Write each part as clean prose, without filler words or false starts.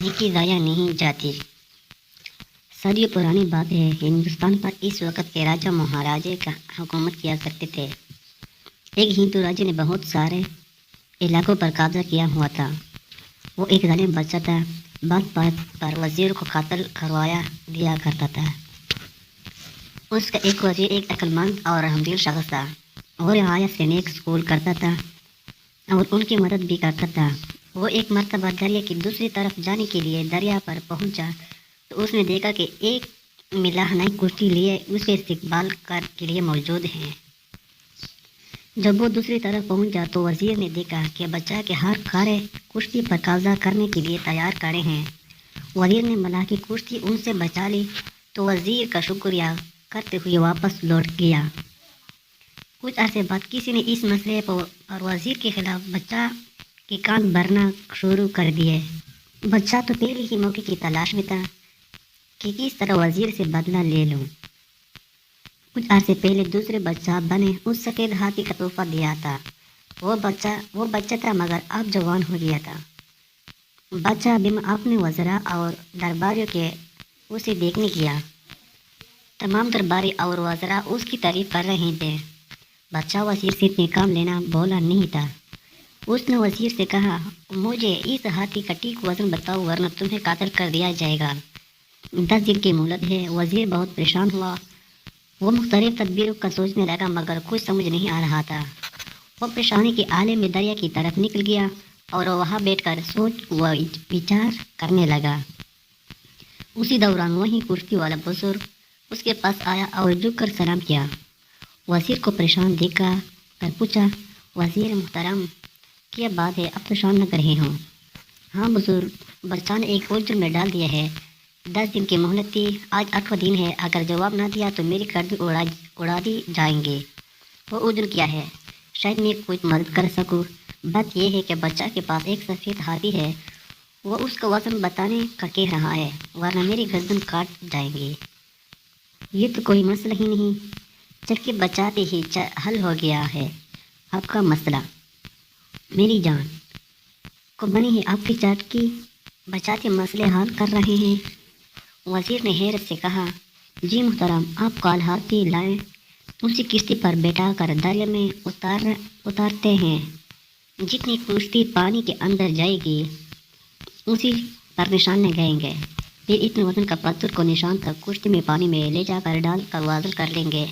नेकी ज़ाया नहीं जाती। सदियों पुरानी बात है, हिंदुस्तान पर इस वक्त के राजा महाराजे का हुकूमत किया करते थे। एक हिंदू राजा ने बहुत सारे इलाकों पर कब्जा किया हुआ था। वो एक जालिम बादशाह था। बात बात पर वज़ीर को कत्ल करवाया दिया करता था। उसका एक वज़ीर एक अक्लमंद और रहमदिल शख्स था। वो रियायत से नेक स्कूल करता था और उनकी मदद भी करता था। वो एक मर्तबा दरिया की दूसरी तरफ जाने के लिए दरिया पर पहुंचा तो उसने देखा कि एक मिलाह नई कुश्ती लिए उसके इस्तकबाल के लिए मौजूद हैं। जब वो दूसरी तरफ पहुंचा तो वज़ीर ने देखा कि बच्चा के हर खारे कुश्ती पर कब्जा करने के लिए तैयार खड़े हैं। वज़ीर ने मलाह की कुश्ती उनसे बचा ली तो वज़ीर का शुक्रिया करते हुए वापस लौट गया। कुछ अरसे बाद किसी ने इस मसले पर वज़ीर के खिलाफ बच्चा के कान भरना शुरू कर दिए। बच्चा तो पहले ही मौके की तलाश में था कि किस तरह वज़ीर से बदला ले लूं। कुछ अरसे पहले दूसरे बच्चा बने उस सफ़ेद हाथी का तोहफा दिया था। वो बच्चा था मगर अब जवान हो गया था। बच्चा बिना अपने वज़रा और दरबारियों के उसे देखने गया। तमाम दरबारी और वज़रा उसकी तारीफ कर रहे थे। बच्चा वज़ीर से इतने काम लेना बोला नहीं था। उसने वज़ीर से कहा, मुझे इस हाथी का ठीक वज़न बताओ वरना तुम्हें कत्ल कर दिया जाएगा। 10 दिन की मोहलत है। वज़ीर बहुत परेशान हुआ। वो मुख्तलिफ तदबीरों का सोचने लगा मगर कुछ समझ नहीं आ रहा था। वो परेशानी के आले में दरिया की तरफ निकल गया और वहाँ बैठकर सोच व विचार करने लगा। उसी दौरान वहीं कुश्ती वाला बुजुर्ग उसके पास आया और झुककर सलाम किया। वज़ीर को परेशान देखकर पूछा, वज़ीर मुहतरम क्या बात है, अब परेशान न कर रहे हों? हाँ बुजुर्ग, बच्चा ने एक उलझन में डाल दिया है। 10 दिन की मोहलत थी, आज 8वां दिन है। अगर जवाब ना दिया तो मेरी गर्दन उड़ा दी जाएंगे। वो उलझन क्या है? शायद मैं कुछ मदद कर सकूं। बात यह है कि बच्चा के पास एक सफ़ेद हाथी है। वो उसका वज़न बताने का कह रहा है वरना मेरी गर्दन काट जाएंगे। ये तो कोई मसला ही नहीं, चक्के बचाते ही हल हो गया है आपका मसला। मेरी जान को बनी है आपकी चटकी बचाते मसले हल कर रहे हैं। वज़ीर ने हैरत से कहा, जी मुहतरम, आप काल हाथी लाएं, उसी किश्ती पर बैठा कर दरिया में उतारते हैं। जितनी कुश्ती पानी के अंदर जाएगी उसी पर निशान लगाएंगे। फिर इतने वजन का पत्थर को निशान तक कुश्ती में पानी में ले जाकर डाल कर वाज़न कर लेंगे।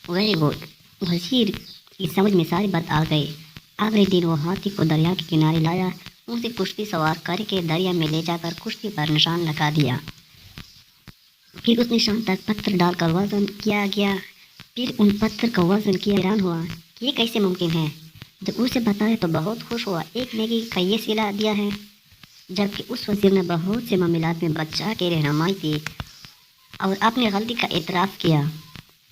Very good. वज़ीर की समझ में सारी बात आ गई। अगले दिन वो हाथी को दरिया के किनारे लाया, उसे कुश्ती सवार करके दरिया में ले जाकर कुश्ती पर निशान लगा दिया। फिर उस निशान तक पत्थर डालकर वज़न किया गया। फिर उन पत्थर का वज़न किया। हैरान हुआ कि ये कैसे मुमकिन है। जब उसे बताया तो बहुत खुश हुआ। एक नेकी का ये सिला दिया है। जबकि उस वज़ीर ने बहुत से मामलात में बच्चा की रहनुमाई की और अपनी गलती का एतराफ़ किया।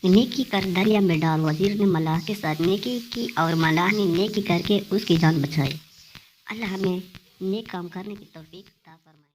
नेकी कर दरिया में डाल। वज़ीर ने मलाह के साथ नेकी की और मलाह ने नेकी करके उसकी जान बचाई। अल्लाह हमें नेक काम करने की तौफीक